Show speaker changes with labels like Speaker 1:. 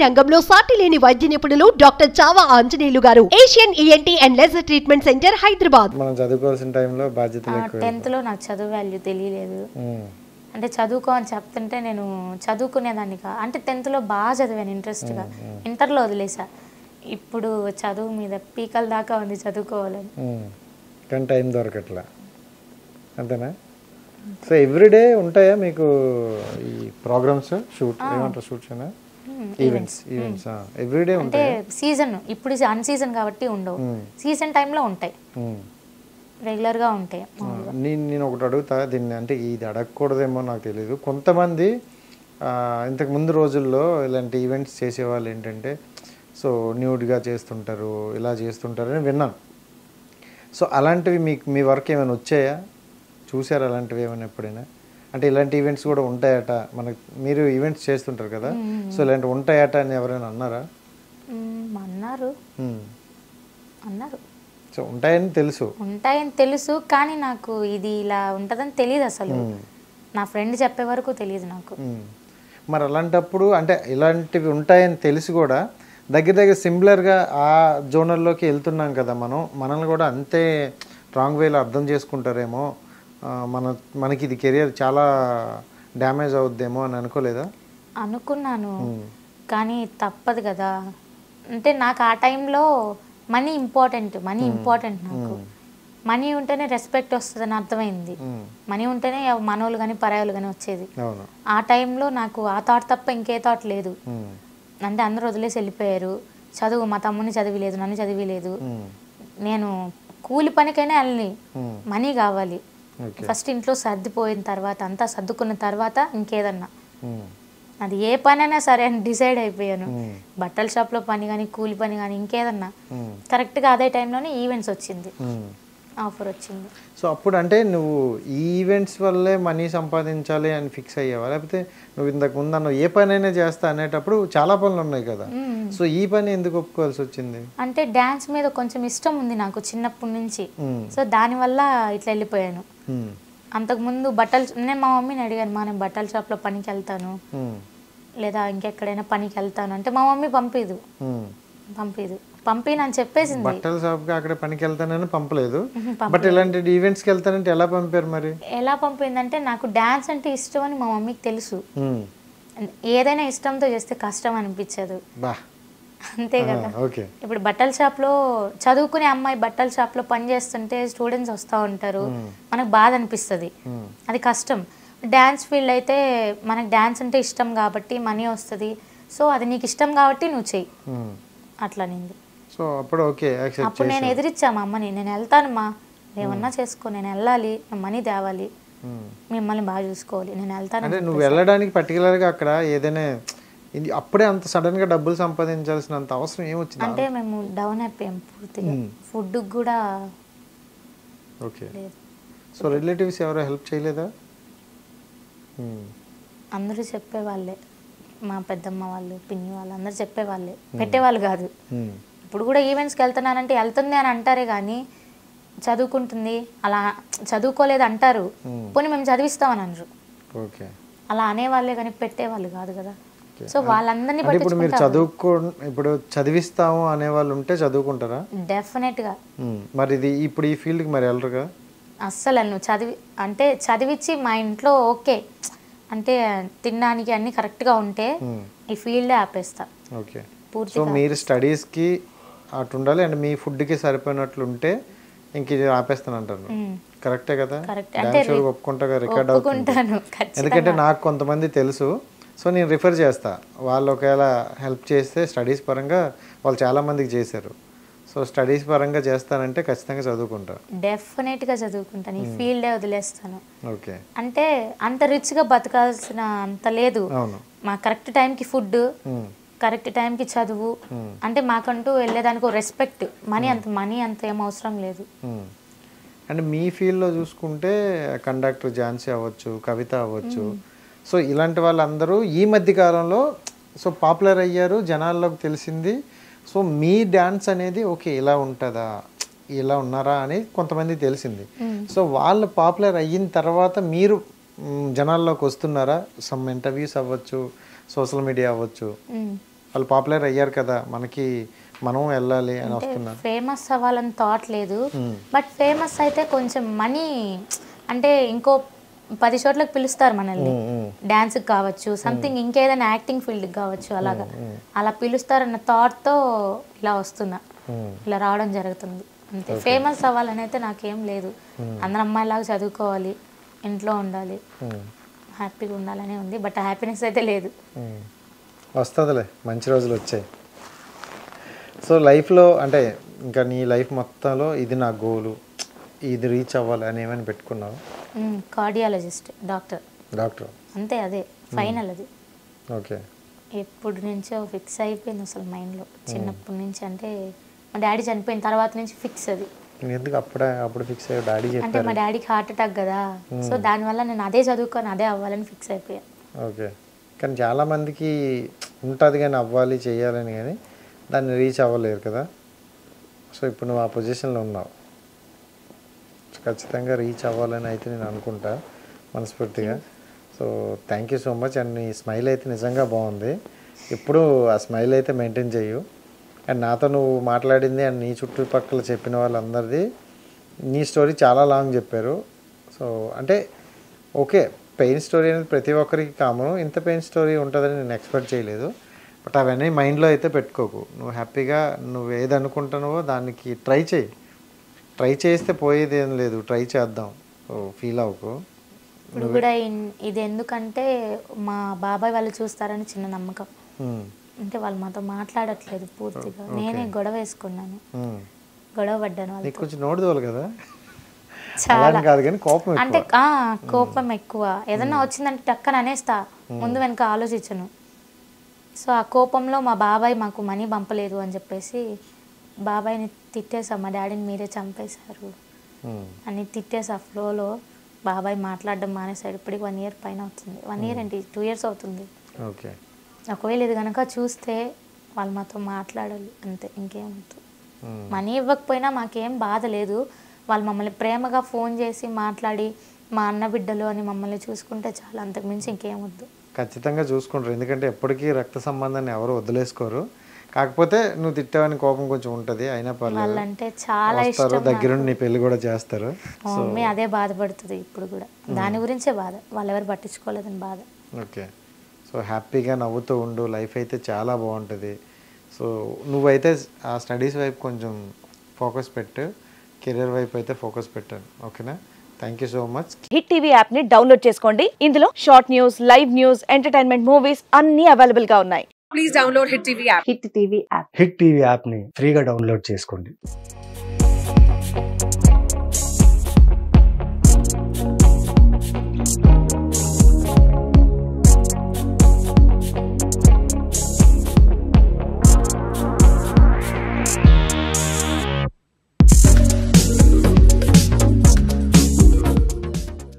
Speaker 1: రంగంలో సాటి లేని వైద్య నిపుణులు డాక్టర్ చావా ఆంజనేయులు గారు, Asian ENT and laser treatment centre, Hyderabad.
Speaker 2: మనం చదువుకోవాల్సిన టైంలో బాధ్యతలు ఎక్కువ.
Speaker 3: 10th లో నాకు చదువు వాల్యూ తెలియలేదు. అంటే చదువుకో అని చెప్తుంటే నేను చదువుకునేదాన్ని అంటే 10th లో బాగా చదివాను ఇంట్రెస్ట్గా. ఇంటర్లో వదిలేసా. ఇప్పుడు చదువు మీద పీకల దాకా ఉంది చదువుకోవాలని.
Speaker 2: కానీ టైం దొరకట్లా అంతేనా? సో ఎవ్రీడే ఉంటాయా మీకు ఈ ప్రోగ్రామ్స్? షూట్ ఏమంటారు? షూట్స్ అయినా ఈవెంట్స్ ఎవ్రీడే
Speaker 3: అంటే సీజన్, ఇప్పుడు అన్ సీజన్ కాబట్టి ఉండవు, సీజన్ టైంలో ఉంటాయి, రెగ్యులర్గా ఉంటాయి.
Speaker 2: నేను ఒకటి అడుగుతా దీన్ని, అంటే ఇది అడగకూడదేమో నాకు తెలియదు. కొంతమంది ఇంతకు ముందు రోజుల్లో ఇలాంటి ఈవెంట్స్ చేసేవాళ్ళు ఏంటంటే సో న్యూడ్గా చేస్తుంటారు, ఇలా చేస్తుంటారు అని విన్నాను. సో అలాంటివి మీకు మీ వర్క్ ఏమైనా వచ్చాయా? చూసారు అలాంటివి ఏమైనా ఎప్పుడైనా? అంటే ఇలాంటి ఈవెంట్స్ కూడా ఉంటాయట, మనకు మీరు ఈవెంట్స్ చేస్తుంటారు కదా, సో ఇలాంటివి ఉంటాయట అని ఎవరైనా అన్నారా?
Speaker 3: అన్నారు.
Speaker 2: సో ఉంటాయని
Speaker 3: తెలుసు కానీ నాకు ఇది ఇలా ఉంటుందని తెలియదు అసలు. నా ఫ్రెండ్ చెప్పే వరకు తెలియదు నాకు.
Speaker 2: మరి అలాంటప్పుడు అంటే ఇలాంటివి ఉంటాయని తెలిసి కూడా దగ్గర సిమిలర్గా ఆ జోనర్లోకి వెళ్తున్నాం కదా, మనల్ని కూడా అంతే రాంగ్ వేలో అర్థం చేసుకుంటారేమో, మనకి ఇది కెరియర్ చాలా డ్యామేజ్ అవుద్దేమో అని అనుకోలేదా?
Speaker 3: అనుకున్నాను కానీ తప్పదు కదా. అంటే నాకు ఆ టైంలో మనీ ఇంపార్టెంట్ నాకు. మనీ ఉంటేనే రెస్పెక్ట్ వస్తుందని అర్థమైంది. మనీ ఉంటేనే మనోళ్ళు కానీ పరాయోళ్ళు కానీ వచ్చేది. ఆ టైంలో నాకు ఆ థాట్ తప్ప ఇంకే థాట్ లేదు. అంటే అందరూ వదిలేసి వెళ్ళిపోయారు. చదువు, మా తమ్ముని చదివిలేదు, నన్ను చదివిలేదు. నేను కూలి పనికైనా వెళ్ళి మనీ కావాలి ఫస్ట్. ఇంట్లో సర్దిపోయిన తర్వాత, అంతా సర్దుకున్న తర్వాత ఇంకేదన్నా, అది ఏ పని అయినా సరే అని డిసైడ్ అయిపోయాను. బట్టల షాప్లో పని కానీ, కూలి పని కానీ, ఇంకేదన్నా. కరెక్ట్గా అదే టైంలోనే ఈవెంట్స్ వచ్చింది, ఆఫర్ వచ్చింది.
Speaker 2: సో అప్పుడు అంటే నువ్వు ఈవెంట్స్ వల్లే మనీ సంపాదించాలి అని ఫిక్స్ అయ్యావా, లేకపోతే నువ్వు ఇంతకు ముందు అన్న ఏ పని అయినా చేస్తా అనేటప్పుడు చాలా పనులు ఉన్నాయి కదా, సో ఈ పని ఎందుకు ఒప్పుకోవాల్సి వచ్చింది?
Speaker 3: అంటే డ్యాన్స్ మీద కొంచెం ఇష్టం ఉంది నాకు చిన్నప్పటి నుంచి. సో దానివల్ల ఇట్లా వెళ్ళిపోయాను. అంతకుముందు నేను మా మమ్మీని అడిగాను, నేను బట్టల షాప్లో పనికి వెళ్తాను లేదా ఇంకెక్కడైనా పనికి వెళ్తాను అంటే మా మమ్మీ పంపినని చెప్పేసింది.
Speaker 2: బట్టల షాప్కి అక్కడ పనికి వెళ్తానని పంపలేదు, బట్ ఇలాంటి ఈవెంట్స్కి వెళ్తానంటే ఎలా పంపారు? మరి ఎలా
Speaker 3: పంపిందంటే నాకు డాన్స్ అంటే ఇష్టం అని మా మమ్మీకి తెలుసు. ఏదైనా ఇష్టంతో చేస్తే కష్టం అనిపించదు, అంతే కదా. ఇప్పుడు బట్టల షాప్లో చదువుకునే అమ్మాయి బట్టల షాప్లో పని చేస్తుంటే స్టూడెంట్స్ వస్తూ ఉంటారు, మనకు బాధ అనిపిస్తుంది, అది కష్టం. డ్యాన్స్ ఫీల్డ్ అయితే మనకు డ్యాన్స్ అంటే ఇష్టం కాబట్టి మనీ వస్తుంది, సో అది నీకు ఇష్టం కాబట్టి నువ్వు చెయ్యి అట్లా నింది.
Speaker 2: సో అప్పుడు
Speaker 3: నేను ఎదిరిచ్చా మా అమ్మని, నేను వెళ్తానమ్మా, ఏమన్నా చేసుకో, నేను వెళ్ళాలి, మనీ తేవాలి, మిమ్మల్ని బాగా చూసుకోవాలి, నేను వెళ్తాను.
Speaker 2: అంటే నువ్వు వెళ్ళడానికి పర్టికులర్గా అక్కడ ఏదైనా అప్పుడే అంత సడన్ గా డబ్బులు సంపాదించాల్సినంత అవసరం ఏమొచ్చింది?
Speaker 3: అంటే మేము డౌన్ అయిపోయాం పూర్తిగా, ఫుడ్ కూడా.
Speaker 2: ఓకే. సో రిలేటివ్స్ ఎవరో హెల్ప్ చేయలేదా?
Speaker 3: అందరూ చెప్పేవాళ్ళే, మా పెద్దమ్మ వాళ్ళు, పిన్ని వాళ్ళు అందరూ చెప్పేవాళ్ళే, పెట్టేవాళ్ళు కాదు. ఇప్పుడు కూడా ఈవెంట్స్కి వెళ్తున్నానంటే వెళ్తుంది అని అంటారే కానీ చదువుకుంటుంది అలా చదువుకోలేదు అంటారు, పోనీ మేము చదివిస్తామని అనరు. అలా అనేవాళ్ళే కానీ పెట్టేవాళ్ళు కాదు కదా. సో వాళ్ళందరినీ
Speaker 2: ఇప్పుడు చదివిస్తాము అనేవాళ్ళు ఉంటే చదువుకుంటారా?
Speaker 3: డెఫినెట్ గా.
Speaker 2: మరి ఇది ఇప్పుడు ఈ ఫీల్డ్ కి మరి వెళ్ళరుగా
Speaker 3: అస్సలు. నువ్వు చదివించి మా ఇంట్లో ఓకే అంటే తినడానికి అన్ని కరెక్ట్ గా ఉంటే ఈ ఫీల్డ్ ఆపేస్తా.
Speaker 2: ఓకే. సో మీరు స్టడీస్ కి అటు ఉండాలి అండ్ మీ ఫుడ్ కి సరిపోయినట్లు ఉంటే ఇంక ఇది ఆపేస్తాను అంటారు, కరెక్టే కదా? ఒప్పుకుంటా, రికార్డ్ అవుతుంది. ఎందుకంటే నాకు కొంతమంది తెలుసు, సో నేను రిఫర్ చేస్తా, వాళ్ళు ఒకవేళ హెల్ప్ చేస్తే స్టడీస్ పరంగా వాళ్ళు చాలా మందికి చేశారు. సో స్టడీస్ పరంగా చేస్తానంటే ఖచ్చితంగా చదువుకుంటాను,
Speaker 3: డెఫినెట్గా చదువుకుంటాను, ఈ ఫీల్డే వదిలేస్తాను.
Speaker 2: ఓకే.
Speaker 3: అంటే అంత రిచ్గా బతకాల్సిన అంత లేదు, మా కరెక్ట్ టైంకి ఫుడ్, కరెక్ట్ టైంకి చదువు, అంటే మాకంటూ వెళ్ళేదానికి రెస్పెక్ట్. మనీ అంత ఏం అవసరం లేదు.
Speaker 2: అంటే మీ ఫీల్డ్లో చూసుకుంటే కండక్టర్ ఝాన్సీ అవ్వచ్చు, కవిత అవ్వచ్చు, సో ఇలాంటి వాళ్ళందరూ ఈ మధ్య కాలంలో సో పాపులర్ అయ్యారు, జనాల్లోకి తెలిసింది. సో మీ డ్యాన్స్ అనేది ఓకే ఇలా ఉంటుందా, ఇలా ఉన్నారా అని కొంతమంది తెలిసింది. సో వాళ్ళు పాపులర్ అయిన తర్వాత మీరు జనాల్లోకి వస్తున్నారా? సమ్ ఇంటర్వ్యూస్ అవ్వచ్చు, సోషల్ మీడియా అవ్వచ్చు, వాళ్ళు పాపులర్ అయ్యారు కదా, మనం వెళ్ళాలి అని వస్తున్నా.
Speaker 3: ఫేమస్ అవ్వాలని థాట్ లేదు, బట్ ఫేమస్ అయితే కొంచెం మనీ, అంటే ఇంకో 10 చోట్లకు పిలుస్తారు మనల్ని, డ్యాన్స్కి కావచ్చు, సంథింగ్ ఇంకేదైనా యాక్టింగ్ ఫీల్డ్కి కావచ్చు, అలా పిలుస్తారన్న థాట్తో ఇలా వస్తున్నా, ఇలా రావడం జరుగుతుంది అంతే. ఫేమస్ అవ్వాలని అయితే నాకేం లేదు, అందరు అమ్మాయిలాగా చదువుకోవాలి, ఇంట్లో ఉండాలి, హ్యాపీగా ఉండాలనే ఉంది, బట్ హ్యాపీనెస్ అయితే లేదు.
Speaker 2: వస్తుందిలే, మంచి రోజులు వచ్చాయి. సో లైఫ్లో అంటే ఇంకా నీ లైఫ్ మొత్తంలో ఇది నా గోలు, ఇది రీచ్ అవ్వాలి అని ఏమైనా పెట్టుకున్నావు?
Speaker 3: కార్డియాలజిస్ట్, డాక్టర్ అంతే, అదే ఫైనల్. అది
Speaker 2: ఓకే.
Speaker 3: ఎప్పటి నుంచో ఫిక్స్ అయిపోయింది అసలు మైండ్లో, చిన్నప్పటి నుంచి. అంటే మా డాడీ చనిపోయిన తర్వాత నుంచి ఫిక్స్ అది.
Speaker 2: ఎందుకు అప్పుడు ఫిక్స్ అయ్యా? డాడీ
Speaker 3: అంటే
Speaker 2: చెప్పారు.
Speaker 3: మా డాడీకి హార్ట్ అటాక్ కదా, సో దానివల్ల నేను అదే చదువుకొని అదే అవ్వాలని ఫిక్స్ అయిపోయా.
Speaker 2: ఓకే. కానీ చాలామందికి ఉంటుంది కానీ అవ్వాలి చేయాలని, కానీ దాన్ని రీచ్ అవ్వలేరు కదా. సో ఇప్పుడు నువ్వు ఆ పొజిషన్లో ఉన్నావు, ఖచ్చితంగా రీచ్ అవ్వాలని అయితే నేను అనుకుంటా మనస్ఫూర్తిగా. So thank you so much. And నీ స్మైల్ అయితే నిజంగా బాగుంది, ఇప్పుడు ఆ స్మైల్ అయితే మెయింటైన్ చేయు. అండ్ నాతో నువ్వు మాట్లాడింది అండ్ నీ చుట్టుపక్కల చెప్పిన వాళ్ళందరిది నీ స్టోరీ చాలా లాంగ్ చెప్పారు. సో అంటే ఓకే, పెయిన్ స్టోరీ అనేది ప్రతి ఒక్కరికి కామను, ఇంత పెయిన్ స్టోరీ ఉంటుందని నేను ఎక్స్పెక్ట్ చేయలేదు. బట్ అవన్నీ మైండ్లో అయితే పెట్టుకోకు, నువ్వు హ్యాపీగా నువ్వు ఏది అనుకుంటున్నావో దానికి ట్రై చేస్తే పోయేది ఏం లేదు, ట్రై చేద్దాం, ఫీల్ అవ్వకు.
Speaker 3: ఇప్పుడు కూడా ఇది ఎందుకంటే మా బాబాయ్ వాళ్ళు చూస్తారని చిన్న నమ్మకం. అంటే వాళ్ళు మాతో మాట్లాడట్లేదు పూర్తిగా, నేనే గొడవ వేసుకున్నాను, గొడవ పడ్డాను వాళ్ళు.
Speaker 2: కొంచెం నోడుదోలు కదా,
Speaker 3: చాలా
Speaker 2: కాదు కానీ కోపం,
Speaker 3: అంటే కోపం ఎక్కువ. ఏదన్నా వచ్చిందంటే టక్కన అనేస్తా, ముందు వెనక ఆలోచించను. సో ఆ కోపంలో మా బాబాయ్ మాకు మనీ పంపలేదు అని చెప్పేసి బాబాయ్ని తిట్టేసా, మా డాడీని మీరే చంపేశారు అని తిట్టేసా. ఫ్లోలో బాబాయ్ మాట్లాడడం మానేశాడు. ఇప్పటికి 1 year పైన అవుతుంది. 1 year ఏంటి, 2 years అవుతుంది.
Speaker 2: ఓకే.
Speaker 3: ఒకవేళ ఇది కనుక చూస్తే వాళ్ళు మాతో మాట్లాడాలి అంతే, ఇంకేమవుతుంది. మనీ ఇవ్వకపోయినా మాకేం బాధ లేదు, వాళ్ళు మమ్మల్ని ప్రేమగా ఫోన్ చేసి మాట్లాడి మా అన్న బిడ్డలు అని మమ్మల్ని చూసుకుంటే చాలా, అంతకుమించి ఇంకేమొద్దు.
Speaker 2: ఖచ్చితంగా చూసుకుంటారు, ఎందుకంటే ఎప్పటికీ రక్త సంబంధాన్ని ఎవరు వదిలేసుకోరు. కాకపోతే నువ్వు తిట్టావని కోపం కొంచెం ఉంటుంది, అయినా పర్లేదు,
Speaker 3: వాళ్ళంటే చాలా ఇష్టం,
Speaker 2: దగ్గరుండి నీ పెళ్లి కూడా చేస్తారు.
Speaker 3: మా మమ్మీ అదే బాధపడుతుంది ఇప్పుడు కూడా, దాని గురించే బాధ, వాళ్ళు ఎవరు పట్టించుకోలేదని బాధ.
Speaker 2: ఓకే. సో హ్యాపీగా నవ్వుతూ ఉండు, లైఫ్ అయితే చాలా బాగుంటుంది. సో నువ్వైతే ఆ స్టడీస్ వైపు కొంచెం ఫోకస్ పెట్టు, కెరీర్ వైపు అయితే ఫోకస్ పెట్టాను. ఓకేనా? Thank you so much.
Speaker 4: Hit TV app ని డౌన్లోడ్ చేసుకోండి, ఇందులో short news, live news, entertainment movies అన్ని అవైలబుల్ గా ఉన్నాయి. Please download hit TV app.
Speaker 5: Hit TV యాప్ని ఫ్రీగా డౌన్లోడ్ చేసుకోండి.